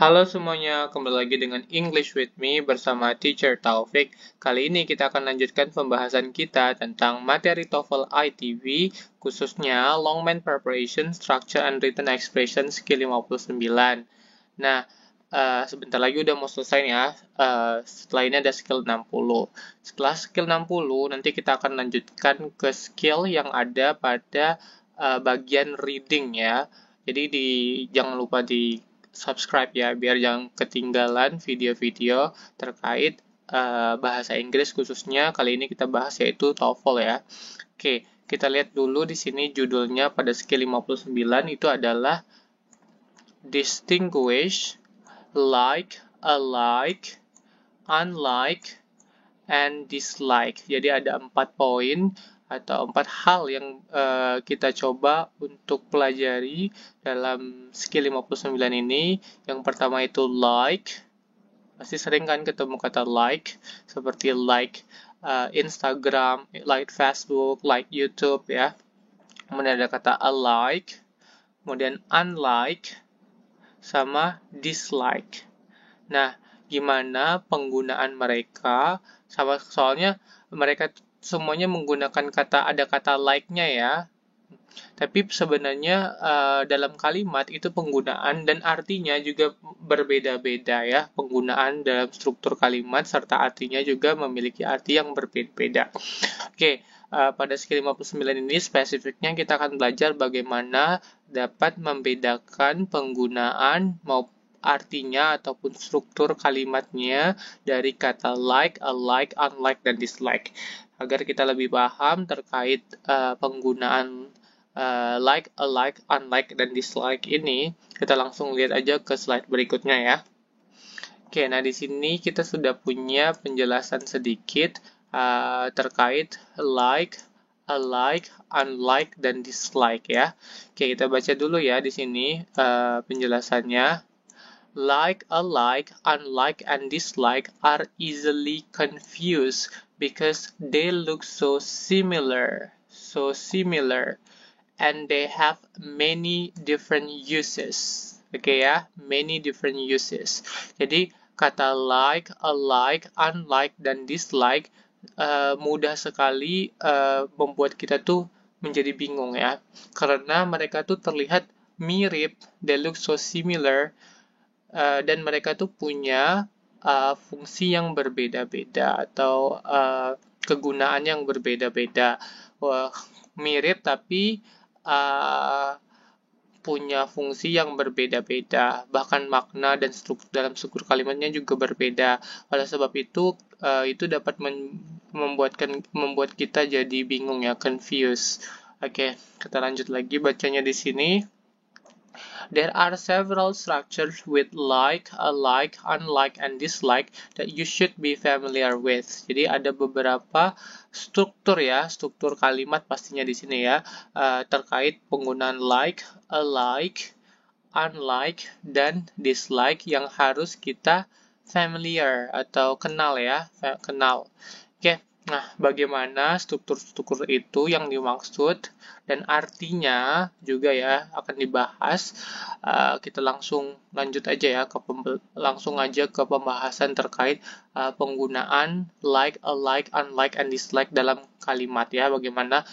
Halo semuanya, kembali lagi dengan English with me bersama Teacher Taufik. Kali ini kita akan lanjutkan pembahasan kita tentang materi TOEFL ITV, khususnya Long Main Preparation, Structure and Written Expression Skill 59. Nah, sebentar lagi udah mau selesai ya. Setelah ini ada skill 60. Setelah skill 60, nanti kita akan lanjutkan ke skill yang ada pada bagian reading ya. Jadi jangan lupa di subscribe ya, biar jangan ketinggalan video-video terkait bahasa Inggris, khususnya kali ini kita bahas yaitu TOEFL ya. Oke, kita lihat dulu di sini judulnya pada skill 59 itu adalah distinguish, like, alike, unlike, and dislike. Jadi ada 4 poin atau 4 hal yang kita coba untuk pelajari dalam skill 59 ini. Yang pertama itu like. Pasti sering kan ketemu kata like, seperti like Instagram, like Facebook, like YouTube ya. Kemudian ada kata alike, kemudian unlike, sama dislike. Nah, gimana penggunaan mereka? Soalnya mereka semuanya menggunakan ada kata like-nya ya. Tapi sebenarnya dalam kalimat itu penggunaan dan artinya juga berbeda-beda ya. Penggunaan dalam struktur kalimat serta artinya juga memiliki arti yang berbeda-beda. Oke, pada skill 59 ini spesifiknya kita akan belajar bagaimana dapat membedakan penggunaan maupun artinya ataupun struktur kalimatnya dari kata like, alike, unlike, dan dislike. Agar kita lebih paham terkait penggunaan like, alike, unlike, dan dislike ini, kita langsung lihat aja ke slide berikutnya ya. Oke, nah di sini kita sudah punya penjelasan sedikit terkait like, alike, unlike, dan dislike ya. Oke, kita baca dulu ya di sini penjelasannya. Like, alike, unlike, and dislike are easily confused because they look so similar, and they have many different uses. Oke ya, many different uses. Jadi kata like, alike, unlike, dan dislike mudah sekali membuat kita tuh menjadi bingung ya, karena mereka tuh terlihat mirip, they look so similar, dan mereka tuh punya fungsi yang berbeda-beda atau kegunaan yang berbeda-beda. Mirip tapi punya fungsi yang berbeda-beda, bahkan makna dan struktur dalam struktur kalimatnya juga berbeda. Oleh sebab itu dapat membuat kita jadi bingung ya, confused. Oke, kita lanjut lagi bacanya di sini. There are several structures with like, alike, unlike, and dislike that you should be familiar with. Jadi ada beberapa struktur ya, struktur kalimat pastinya di sini ya, terkait penggunaan like, alike, unlike, dan dislike yang harus kita familiar atau kenal ya, kenal. Oke, nah bagaimana struktur-struktur itu yang dimaksud dan artinya juga ya akan dibahas. Kita langsung lanjut aja ya langsung aja ke pembahasan terkait penggunaan like, alike, unlike, and dislike dalam kalimat ya. Bagaimana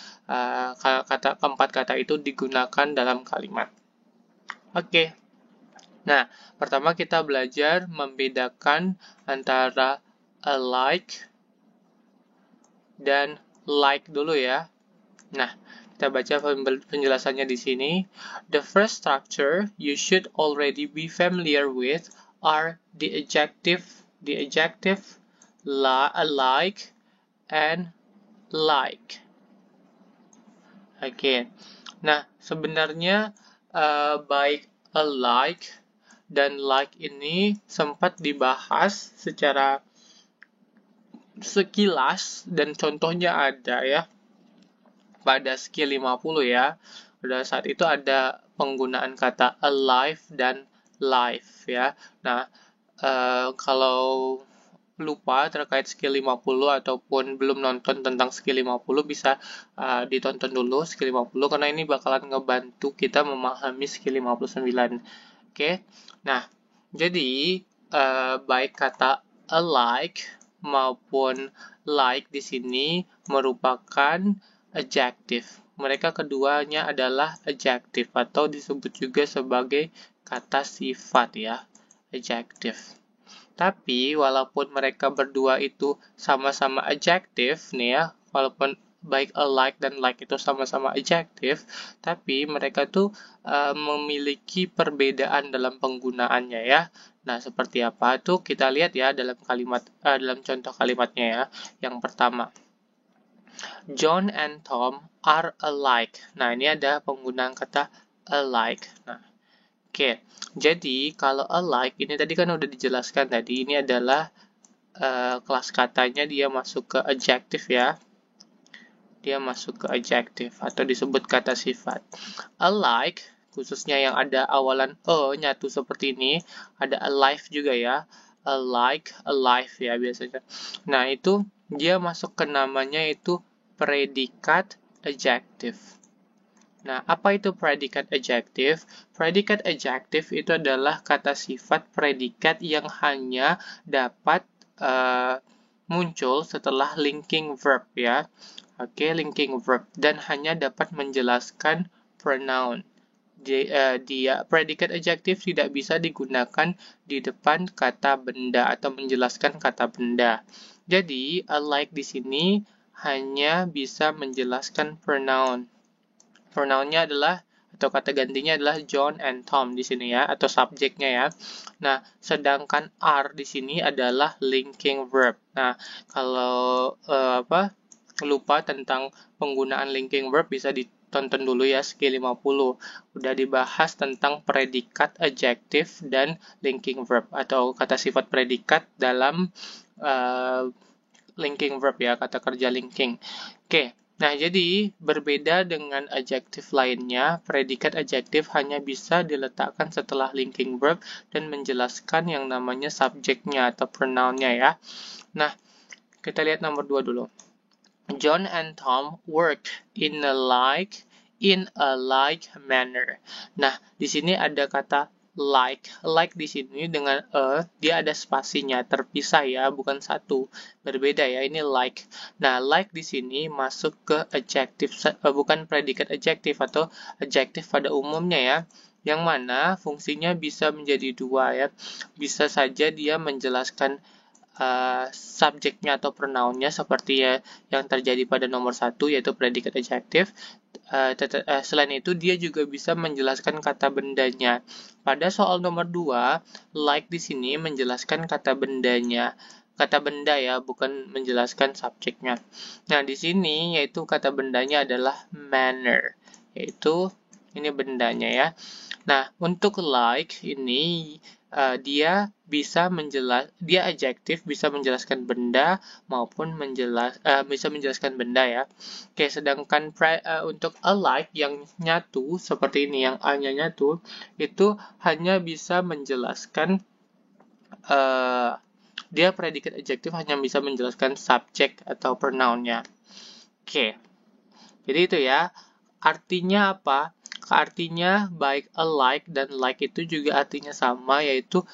keempat kata itu digunakan dalam kalimat. Oke. Nah, pertama kita belajar membedakan antara alike dan like dulu ya. Nah, kita baca penjelasannya di sini. The first structure you should already be familiar with are the adjective, alike, and like. Oke. Nah, sebenarnya baik alike dan like ini sempat dibahas secara sekilas dan contohnya ada ya pada skill 50 ya. Pada saat itu ada penggunaan kata alive dan live ya. Nah, kalau lupa terkait skill 50 ataupun belum nonton tentang skill 50 bisa ditonton dulu skill 50 karena ini bakalan ngebantu kita memahami skill 59. Oke. Nah, Jadi, baik kata alike maupun like di sini merupakan adjective. Mereka keduanya adalah adjective atau disebut juga sebagai kata sifat ya, adjective. Tapi walaupun mereka berdua itu sama-sama adjective nih ya, walaupun baik alike dan like itu sama-sama adjective, tapi mereka tuh memiliki perbedaan dalam penggunaannya ya. Nah, seperti apa tuh kita lihat ya dalam dalam contoh kalimatnya ya. Yang pertama, John and Tom are alike. Nah, ini ada penggunaan kata alike. Nah, oke, jadi kalau alike ini tadi kan udah dijelaskan tadi, ini adalah kelas katanya dia masuk ke adjective ya. Dia masuk ke adjective atau disebut kata sifat. Alike, khususnya yang ada awalan e nyatu seperti ini, ada alive juga ya. Alike, alive ya biasanya. Nah, itu dia masuk ke namanya itu predikat adjective. Nah, apa itu predikat adjective? Predikat adjective itu adalah kata sifat predikat yang hanya dapat muncul setelah linking verb ya. Oke, linking verb dan hanya dapat menjelaskan pronoun. Dia predikat adjective tidak bisa digunakan di depan kata benda atau menjelaskan kata benda. Jadi, alike di sini hanya bisa menjelaskan pronoun. Pronounnya adalah atau kata gantinya adalah John and Tom di sini ya, atau subjeknya ya. Nah, sedangkan are di sini adalah linking verb. Nah, kalau lupa tentang penggunaan linking verb bisa ditonton dulu ya skill 50. Udah dibahas tentang predikat adjective dan linking verb atau kata sifat predikat dalam linking verb ya, kata kerja linking. Oke. Nah, jadi berbeda dengan adjektif lainnya, predikat adjektif hanya bisa diletakkan setelah linking verb dan menjelaskan yang namanya subjeknya atau pronounnya ya. Nah, kita lihat nomor 2 dulu. John and Tom work in a like manner. Nah, di sini ada kata like. Like di sini dengan dia ada spasinya, terpisah ya, bukan satu. Berbeda ya, ini like. Nah, like di sini masuk ke adjective, bukan predikat adjective atau adjective pada umumnya ya. Yang mana fungsinya bisa menjadi dua ya. Bisa saja dia menjelaskan subjeknya atau pronounnya seperti ya yang terjadi pada nomor 1 yaitu predikat adjective. Selain itu dia juga bisa menjelaskan kata bendanya. Pada soal nomor 2, like di sini menjelaskan kata bendanya. Kata benda ya, bukan menjelaskan subjeknya. Nah, di sini yaitu kata bendanya adalah manner, yaitu ini bendanya ya. Nah, untuk like ini dia dia adjektif bisa menjelaskan benda maupun bisa menjelaskan benda ya. Oke, sedangkan untuk alike yang nyatu seperti ini yang A-nya nyatu itu hanya bisa menjelaskan dia predikat adjektif hanya bisa menjelaskan subjek atau pronounnya. Oke. Jadi itu ya. Artinya apa? Artinya baik alike dan like itu juga artinya sama, yaitu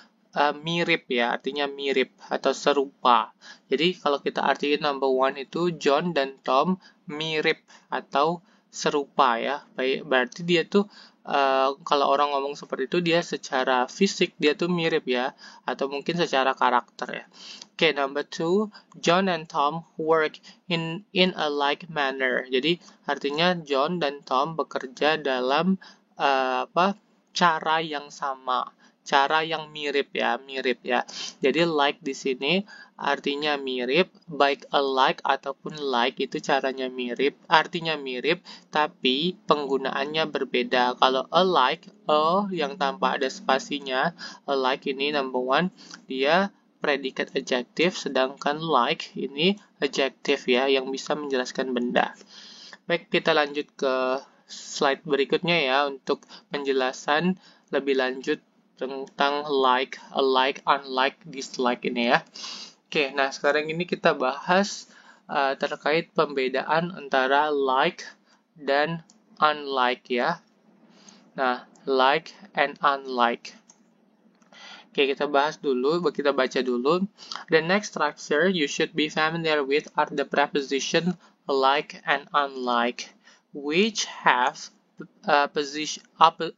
mirip ya, artinya mirip atau serupa. Jadi kalau kita artiin number one itu John dan Tom mirip atau serupa ya. Berarti dia tuh kalau orang ngomong seperti itu dia secara fisik dia tuh mirip ya, atau mungkin secara karakter ya. Oke, number two, John and Tom work in a like manner. Jadi artinya John dan Tom bekerja dalam cara yang sama, cara yang mirip ya. Jadi like di sini artinya mirip, baik alike ataupun like itu caranya mirip, artinya mirip, tapi penggunaannya berbeda. Kalau alike, yang tanpa ada spasinya, alike ini number one, dia predikat adjektif, sedangkan like ini adjektif ya, yang bisa menjelaskan benda. Baik, kita lanjut ke slide berikutnya ya, untuk penjelasan lebih lanjut tentang like, alike, unlike, dislike ini ya. Oke, nah sekarang ini kita bahas terkait pembedaan antara like dan unlike ya. Nah, like and unlike. Oke, kita bahas dulu, kita baca dulu. The next structure you should be familiar with are the preposition like and unlike, which have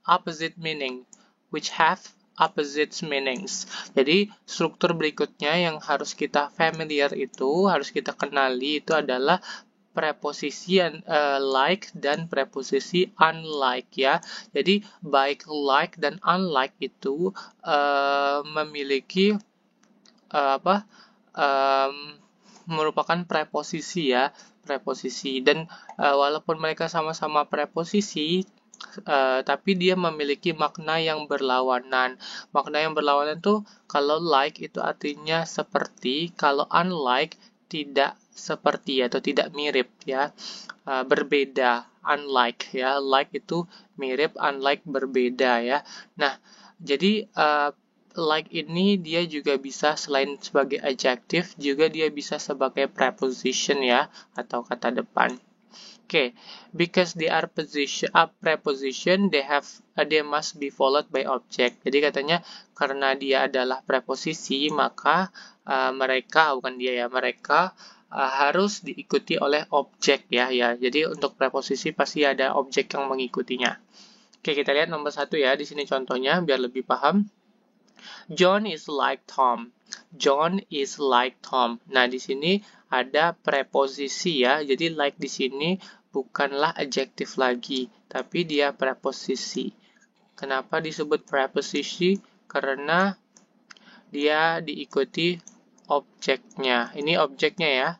opposite meaning, which have opposite meanings. Jadi, struktur berikutnya yang harus kita familiar itu, harus kita kenali itu adalah preposisi like dan preposisi unlike ya. Jadi baik like dan unlike itu memiliki merupakan preposisi ya, preposisi dan walaupun mereka sama-sama preposisi tapi dia memiliki makna yang berlawanan. Makna yang berlawanan tuh kalau like itu artinya seperti, kalau unlike tidak seperti atau tidak mirip ya, berbeda, unlike ya, like itu mirip, unlike berbeda ya. Nah, jadi like ini dia juga bisa selain sebagai adjective juga dia bisa sebagai preposition ya, atau kata depan. Okay, because they are preposition, they must be followed by object. Jadi katanya karena dia adalah preposisi, maka mereka harus diikuti oleh objek ya. Jadi untuk preposisi pasti ada objek yang mengikutinya. Oke, kita lihat nomor 1 ya. Di sini contohnya biar lebih paham. John is like Tom. John is like Tom. Nah, di sini ada preposisi ya. Jadi like di sini bukanlah adjektif lagi, tapi dia preposisi. Kenapa disebut preposisi? Karena dia diikuti objeknya. Ini objeknya ya.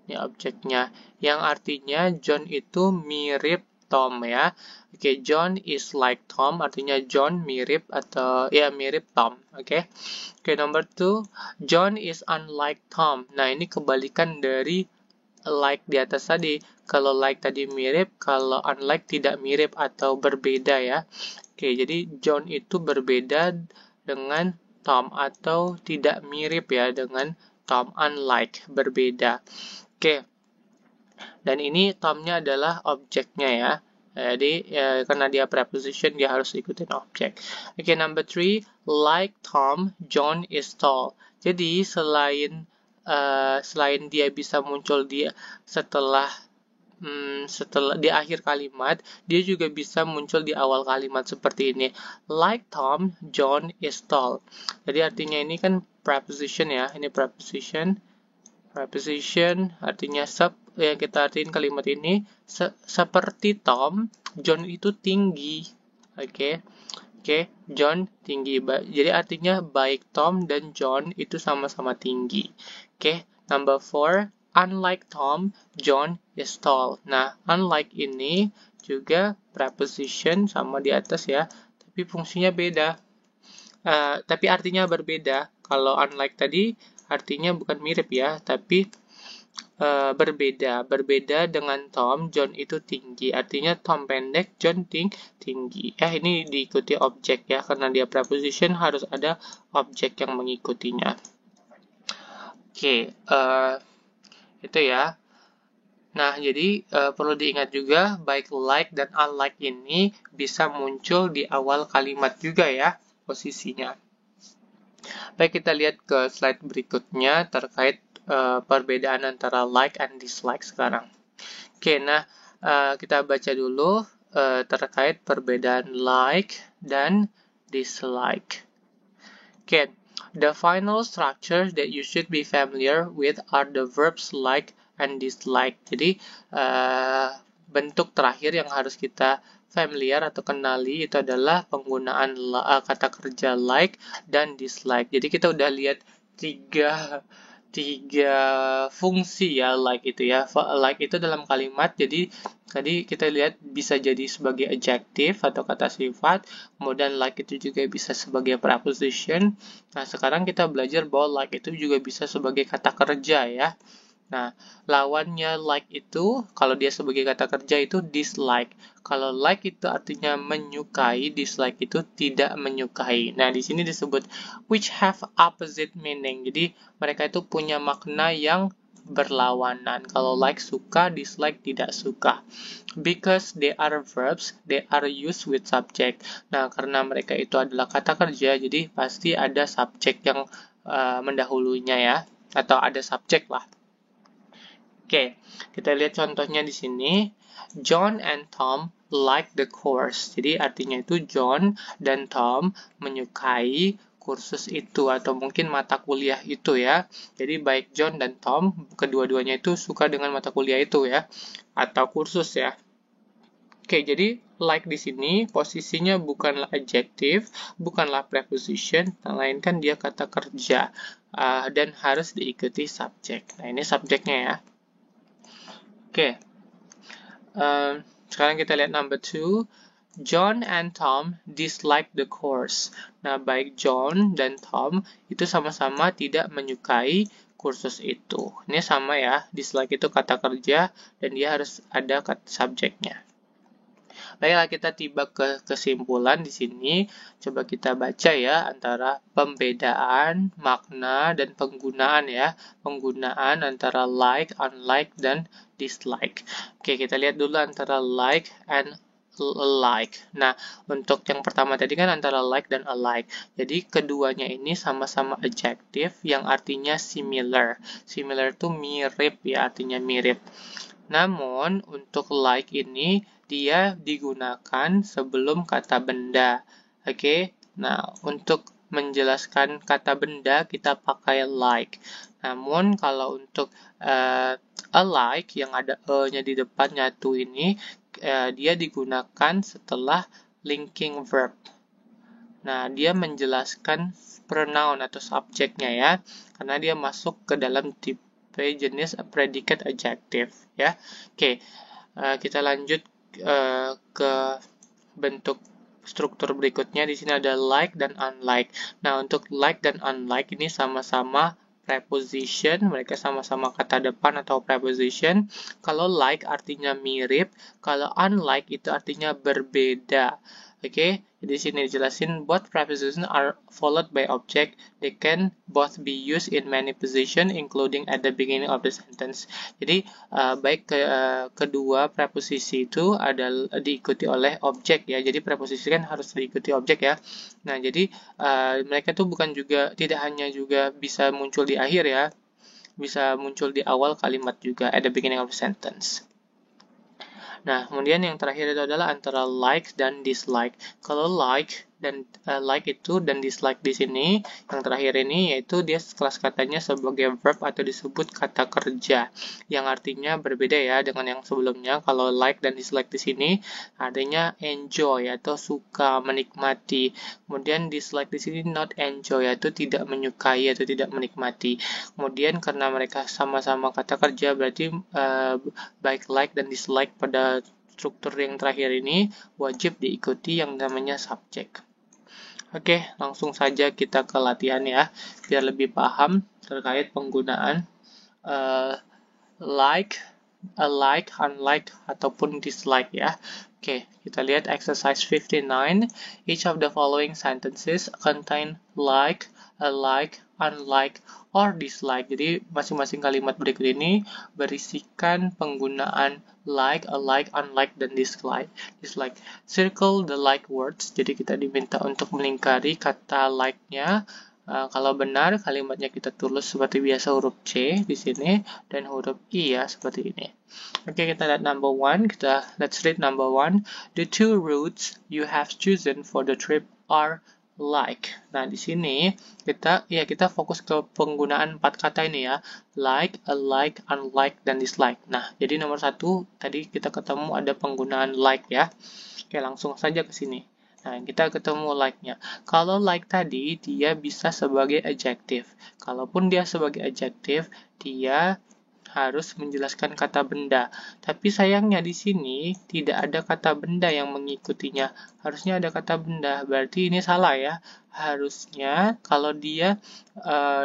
Ini objeknya. Yang artinya John itu mirip Tom ya. Oke, John is like Tom artinya John mirip atau ya mirip Tom. Oke, nomor 2, John is unlike Tom. Nah, ini kebalikan dari like di atas tadi. Kalau like tadi mirip, kalau unlike tidak mirip atau berbeda ya. Oke, jadi John itu berbeda dengan Tom atau tidak mirip ya dengan Tom, unlike, berbeda. Oke, dan ini Tomnya adalah objeknya ya. Jadi karena dia preposition dia harus ikutin objek. Oke, number 3, like Tom, John is tall. Jadi selain dia bisa muncul setelah di akhir kalimat, dia juga bisa muncul di awal kalimat seperti ini. Like Tom, John is tall. Jadi artinya ini kan preposition ya. Ini preposition. Preposition artinya yang kita artiin kalimat ini seperti Tom, John itu tinggi. Oke, John tinggi. Jadi artinya baik Tom dan John itu sama-sama tinggi. Oke, number 4, unlike Tom, John is tall. Nah, unlike ini juga preposition sama di atas ya, tapi fungsinya beda. Tapi artinya berbeda. Kalau unlike tadi artinya bukan mirip ya, tapi berbeda. Berbeda dengan Tom, John itu tinggi. Artinya Tom pendek, John tinggi. Ini diikuti objek ya, karena dia preposition harus ada objek yang mengikutinya. Oke, itu ya. Nah, jadi perlu diingat juga, baik like dan unlike ini bisa muncul di awal kalimat juga ya, posisinya. Baik, kita lihat ke slide berikutnya terkait perbedaan antara like and dislike sekarang. Oke, nah kita baca dulu terkait perbedaan like dan dislike. Oke, the final structure that you should be familiar with are the verbs like and dislike. Jadi bentuk terakhir yang harus kita familiar atau kenali itu adalah penggunaan kata kerja like dan dislike. Jadi kita udah lihat tiga fungsi ya like itu ya. Like itu dalam kalimat, jadi tadi kita lihat bisa jadi sebagai adjective atau kata sifat, kemudian like itu juga bisa sebagai preposition. Nah, sekarang kita belajar bahwa like itu juga bisa sebagai kata kerja ya. Nah, lawannya like itu, kalau dia sebagai kata kerja itu dislike. Kalau like itu artinya menyukai, dislike itu tidak menyukai. Nah, di sini disebut which have opposite meaning. Jadi, mereka itu punya makna yang berlawanan. Kalau like suka, dislike tidak suka. Because they are verbs, they are used with subject. Nah, karena mereka itu adalah kata kerja, jadi pasti ada subjek yang mendahulunya ya, atau ada subjek lah. Oke, kita lihat contohnya di sini. John and Tom like the course. Jadi artinya itu John dan Tom menyukai kursus itu atau mungkin mata kuliah itu ya. Jadi baik John dan Tom kedua-duanya itu suka dengan mata kuliah itu ya atau kursus ya. Oke, jadi like di sini posisinya bukanlah adjective, bukanlah preposition, melainkan dia kata kerja dan harus diikuti subjek. Nah, ini subjeknya ya. Oke, sekarang kita lihat number 2. John and Tom dislike the course. Nah, baik John dan Tom itu sama-sama tidak menyukai kursus itu. Ini sama ya, dislike itu kata kerja dan dia harus ada kata subjeknya. Baiklah, kita tiba ke kesimpulan di sini. Coba kita baca ya antara pembedaan, makna, dan penggunaan ya. Penggunaan antara like, unlike, dan dislike. Oke, kita lihat dulu antara like and alike. Nah, untuk yang pertama tadi kan antara like dan alike. Jadi, keduanya ini sama-sama adjective yang artinya similar. Similar itu mirip ya, artinya mirip. Namun, untuk like ini, dia digunakan sebelum kata benda. Oke, nah untuk menjelaskan kata benda, kita pakai like. Namun, kalau untuk alike, yang ada e-nya di depan nyatu ini, dia digunakan setelah linking verb. Nah, dia menjelaskan pronoun atau subjeknya ya, karena dia masuk ke dalam tipe jenis predicate adjective ya. Oke, kita lanjut ke bentuk struktur berikutnya. Di sini ada like dan unlike. Nah, untuk like dan unlike ini sama-sama preposition, mereka sama-sama kata depan atau preposition. Kalau like artinya mirip, kalau unlike itu artinya berbeda. Oke, jadi di sini dijelasin both prepositions are followed by object. They can both be used in many positions, including at the beginning of the sentence. Jadi baik kedua preposisi itu adalah diikuti oleh objek ya. Jadi preposisi kan harus diikuti objek ya. Nah, jadi mereka tuh bukan juga tidak hanya juga bisa muncul di akhir ya, bisa muncul di awal kalimat juga at the beginning of the sentence. Nah, kemudian yang terakhir itu adalah antara like dan dislike. Kalau like dan like itu dan dislike di sini, yang terakhir ini yaitu dia kelas katanya sebagai verb atau disebut kata kerja, yang artinya berbeda ya dengan yang sebelumnya. Kalau like dan dislike di sini artinya enjoy atau suka, menikmati. Kemudian dislike di sini not enjoy atau tidak menyukai atau tidak menikmati. Kemudian karena mereka sama-sama kata kerja berarti baik like dan dislike pada struktur yang terakhir ini wajib diikuti yang namanya subjek. Oke, langsung saja kita ke latihan ya, biar lebih paham terkait penggunaan like, alike, unlike, ataupun dislike ya. Oke, kita lihat exercise 59. Each of the following sentences contain like, alike, unlike, or dislike. Jadi masing-masing kalimat berikut ini berisikan penggunaan like, alike, unlike, dan dislike. Circle the like words. Jadi kita diminta untuk melingkari kata like-nya. Kalau benar, kalimatnya kita tulis seperti biasa huruf C di sini dan huruf I ya seperti ini. Oke, kita lihat number 1. Let's read number 1. The two routes you have chosen for the trip are like. Nah, di sini kita fokus ke penggunaan 4 kata ini ya. Like, alike, unlike, dan dislike. Nah, jadi nomor 1 tadi kita ketemu ada penggunaan like ya. Oke, langsung saja ke sini. Nah, kita ketemu like-nya. Kalau like tadi, dia bisa sebagai adjective. Kalaupun dia sebagai adjective, dia harus menjelaskan kata benda. Tapi sayangnya di sini tidak ada kata benda yang mengikutinya. Harusnya ada kata benda. Berarti ini salah ya. Harusnya kalau dia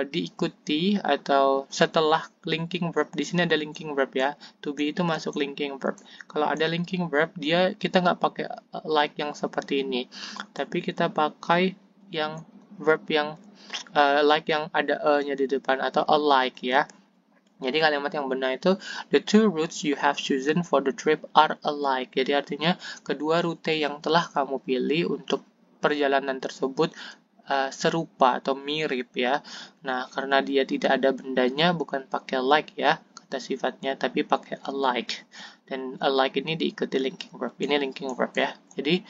diikuti atau setelah linking verb, di sini ada linking verb ya. To be itu masuk linking verb. Kalau ada linking verb, kita nggak pakai like yang seperti ini. Tapi kita pakai yang verb yang like yang ada e-nya di depan atau alike ya. Jadi kalimat yang benar itu the two routes you have chosen for the trip are alike. Jadi artinya kedua rute yang telah kamu pilih untuk perjalanan tersebut serupa atau mirip ya. Nah, karena dia tidak ada bendanya bukan pakai like ya kata sifatnya, tapi pakai alike. Dan alike ini diikuti linking verb. Ini linking verb ya. Jadi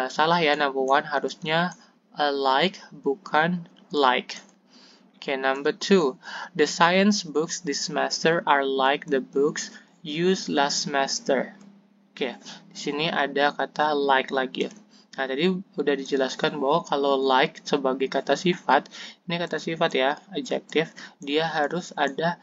salah ya, number one harusnya alike bukan like. Okay, number 2. The science books this semester are like the books used last semester. Oke, di sini ada kata like lagi. Nah, tadi udah dijelaskan bahwa kalau like sebagai kata sifat, ini kata sifat ya, adjective, dia harus ada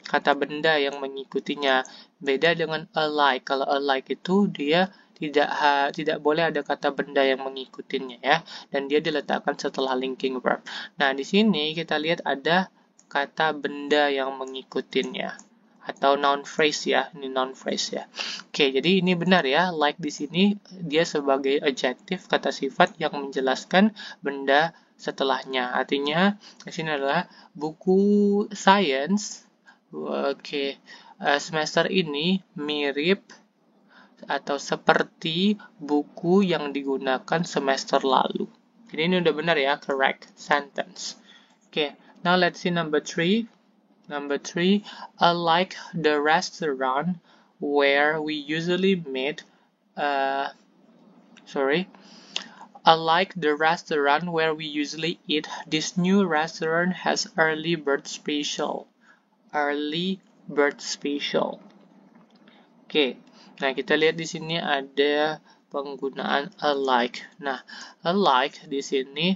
kata benda yang mengikutinya. Beda dengan alike. Kalau alike itu dia tidak boleh ada kata benda yang mengikutinya ya, dan dia diletakkan setelah linking verb. Nah, di sini kita lihat ada kata benda yang mengikutinya atau noun phrase ya, ini noun phrase ya. Oke, jadi ini benar ya, like di sini dia sebagai adjective kata sifat yang menjelaskan benda setelahnya. Artinya di sini adalah buku science. Oke, semester ini mirip atau seperti buku yang digunakan semester lalu. Jadi ini udah benar ya, correct sentence. Okay, now let's see number 3. Number 3, unlike the restaurant where we usually meet, unlike the restaurant where we usually eat, this new restaurant has early bird special. Early bird special. Oke. Nah, kita lihat di sini ada penggunaan alike. Nah, alike di sini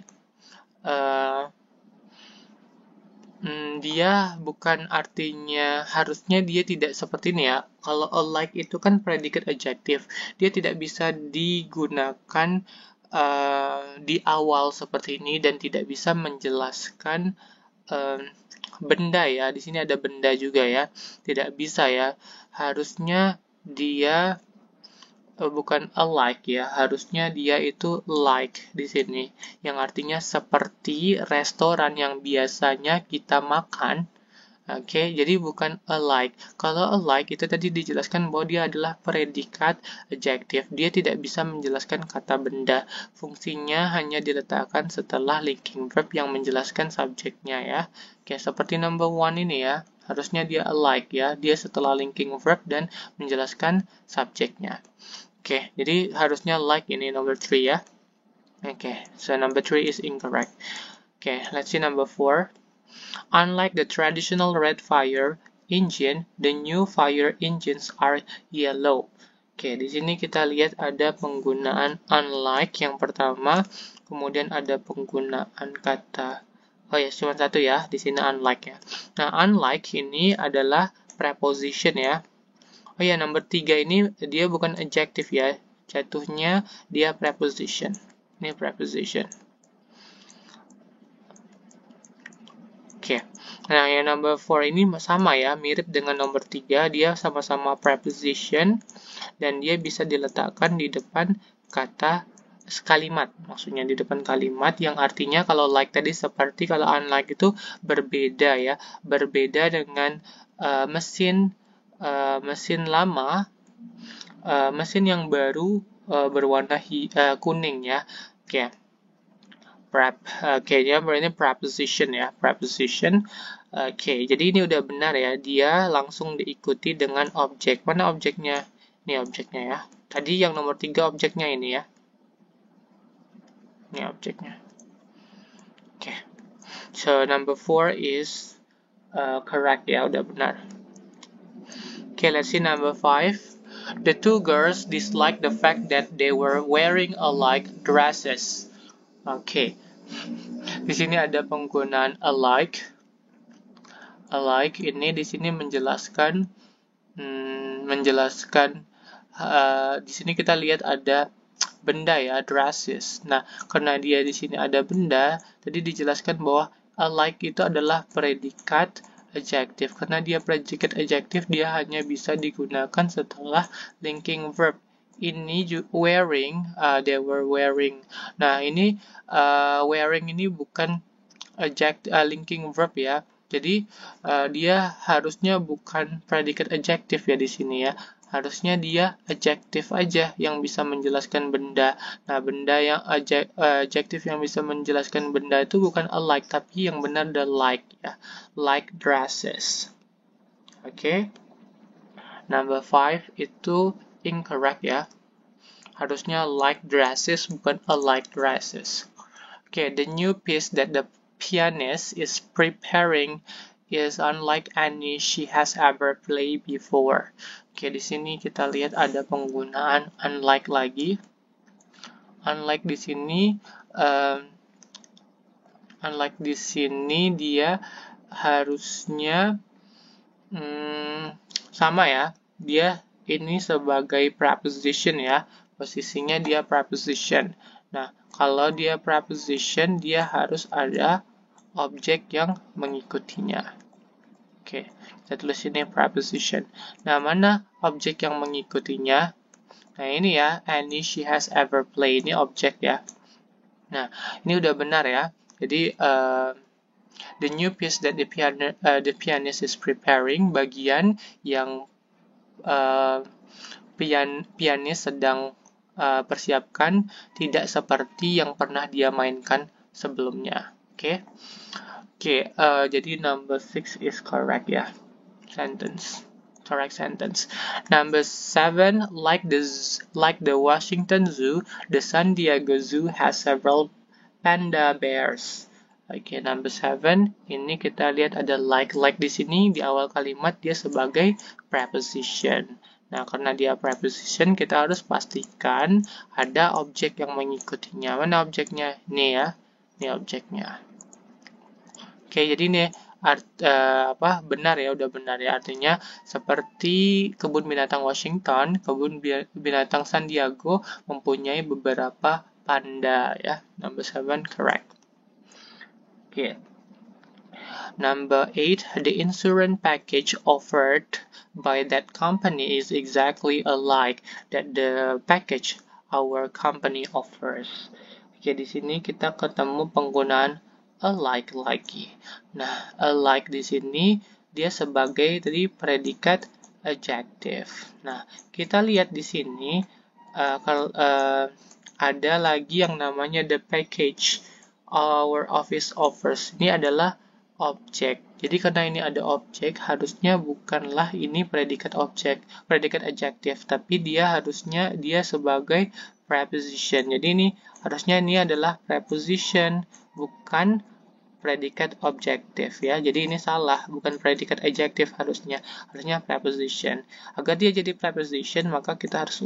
dia bukan artinya harusnya dia tidak seperti ini ya. Kalau alike itu kan predicated adjective. Dia tidak bisa digunakan di awal seperti ini dan tidak bisa menjelaskan benda ya. Di sini ada benda juga ya. Tidak bisa ya. Harusnya dia bukan alike ya, harusnya dia itu like di sini, yang artinya seperti restoran yang biasanya kita makan. Oke, jadi bukan alike. Kalau alike itu tadi dijelaskan bahwa dia adalah predikat adjective. Dia tidak bisa menjelaskan kata benda. Fungsinya hanya diletakkan setelah linking verb yang menjelaskan subjeknya ya. Oke, seperti number 1 ini ya. Harusnya dia alike ya. Dia setelah linking verb dan menjelaskan subjeknya. Oke, jadi harusnya like ini number 3 ya. Oke, so number 3 is incorrect. Oke, let's see number 4. Unlike the traditional red fire engine, the new fire engines are yellow. Oke, di sini kita lihat ada penggunaan unlike yang pertama, kemudian ada penggunaan kata cuma satu ya, di sini unlike ya. Nah, unlike ini adalah preposition ya. Number 3 ini dia bukan adjective ya, jatuhnya dia preposition. Ini preposition. Oke. Nah, yang number 4 ini sama ya, mirip dengan nomor 3, dia sama-sama preposition dan dia bisa diletakkan di depan kata kalimat. Maksudnya di depan kalimat yang artinya kalau like tadi seperti, kalau unlike itu berbeda ya. Berbeda dengan mesin lama, mesin yang baru berwarna kuning ya. Oke. Kayaknya ini preposition ya, preposition. Oke, jadi ini udah benar ya, dia langsung diikuti dengan objek. Mana objeknya? Ini objeknya ya. Tadi yang nomor 3 objeknya ini ya. Ini objeknya. Oke. So number 4 is correct ya, udah benar. Okay, let's see number 5. The two girls disliked the fact that they were wearing alike dresses. Oke, di sini ada penggunaan alike. Alike ini di sini menjelaskan, di sini kita lihat ada benda ya, dresses. Nah, karena dia di sini ada benda, tadi dijelaskan bahwa alike itu adalah predikat adjective. Karena dia predikat adjective, dia hanya bisa digunakan setelah linking verb. Ini wearing, they were wearing. Nah, ini wearing ini bukan linking verb ya. Jadi dia harusnya bukan predicate adjective ya di sini ya. Harusnya dia adjective aja yang bisa menjelaskan benda. Nah, benda yang adjective yang bisa menjelaskan benda itu bukan a like, tapi yang benar the like ya. Like dresses. Oke. Number 5 itu incorrect ya. Harusnya like dresses bukan a like dresses. Okay, the new piece that the pianist is preparing is unlike any she has ever played before. Oke, di sini kita lihat ada penggunaan unlike lagi. Unlike di sini, dia harusnya sama ya. Dia ini sebagai preposition ya. Posisinya dia preposition. Nah, kalau dia preposition, dia harus ada objek yang mengikutinya. Oke, kita tulis ini preposition. Nah, mana objek yang mengikutinya? Nah, ini ya, any she has ever played. Ini objek ya. Nah, ini udah benar ya. Jadi, the new piece that the pianist is preparing, bagian yang pianis sedang persiapkan tidak seperti yang pernah dia mainkan sebelumnya. Oke. Jadi number 6 is correct ya. Correct sentence. Number 7, like the Washington Zoo, the San Diego Zoo has several panda bears. Oke, number 7, ini kita lihat ada like di sini di awal kalimat dia sebagai preposition. Nah, karena dia preposition, kita harus pastikan ada objek yang mengikutinya. Mana objeknya? Ini ya. Ini objeknya. Oke, jadi ini benar ya, udah benar ya. Artinya seperti kebun binatang Washington, kebun binatang San Diego mempunyai beberapa panda ya. Number 7 correct. Oke. Number 8, the insurance package offered by that company is exactly alike that the package our company offers. Oke, di sini kita ketemu penggunaan alike lagi. Nah, alike di sini dia sebagai tadi predikat adjective. Nah, kita lihat di sini ada lagi yang namanya the package our office offers. Ini adalah objek. Jadi karena ini ada objek, harusnya bukanlah ini predikat objek, predikat adjective, tapi dia harusnya dia sebagai preposition. Jadi ini harusnya ini adalah preposition, bukan predikat objektif ya. Jadi ini salah, bukan predikat adjective harusnya preposition. Agar dia jadi preposition, maka kita harus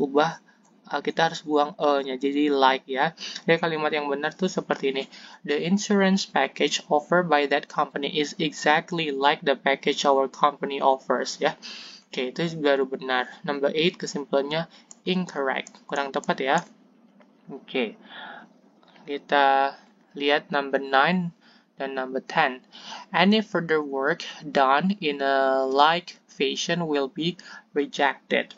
buang e-nya, jadi like ya. Jadi kalimat yang benar tuh seperti ini. The insurance package offered by that company is exactly like the package our company offers ya. Oke, itu baru benar. Number 8 kesimpulannya incorrect, kurang tepat ya. Oke, kita lihat number 9 dan number 10. Any further work done in a like fashion will be rejected.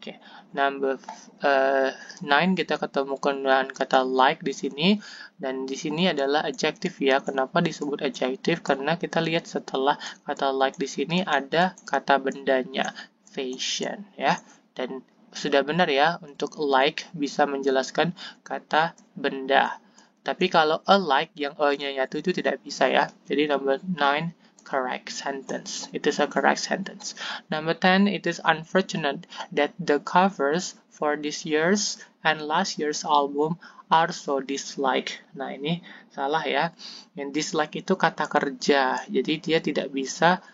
Oke, number 9 kita ketemu dengan kata like di sini, dan di sini adalah adjective ya. Kenapa disebut adjective? Karena kita lihat setelah kata like di sini ada kata bendanya fashion ya, dan sudah benar ya untuk like bisa menjelaskan kata benda. Tapi kalau alike yang e-nya nyatu itu tidak bisa ya. Jadi number 9 correct sentence. It is a correct sentence. Number 10, it is unfortunate that the covers for this year's and last year's album are so disliked. Nah, ini salah ya. Yang dislike itu kata kerja. Jadi dia tidak bisa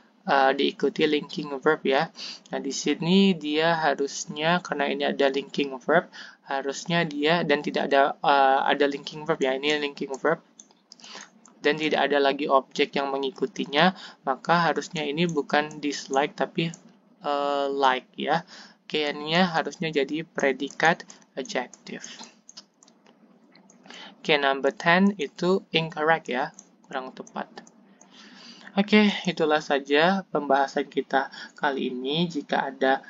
diikuti linking verb ya. Nah, di sini dia harusnya, karena ini ada linking verb, harusnya dia, dan tidak ada linking verb ya, ini linking verb, dan tidak ada lagi objek yang mengikutinya, maka harusnya ini bukan dislike tapi like ya. Kayaknya harusnya jadi predikat adjective. Oke, number 10 itu incorrect ya, kurang tepat. Oke, itulah saja pembahasan kita kali ini. Jika ada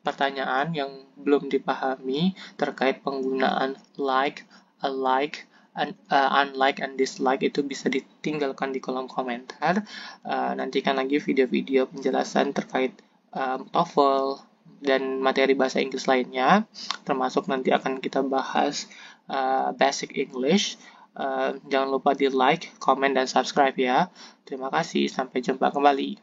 pertanyaan yang belum dipahami terkait penggunaan like, alike, unlike and dislike itu bisa ditinggalkan di kolom komentar. Nantikan lagi video-video penjelasan terkait TOEFL dan materi bahasa Inggris lainnya, termasuk nanti akan kita bahas basic English. Jangan lupa di like, comment, dan subscribe ya. Terima kasih, sampai jumpa kembali.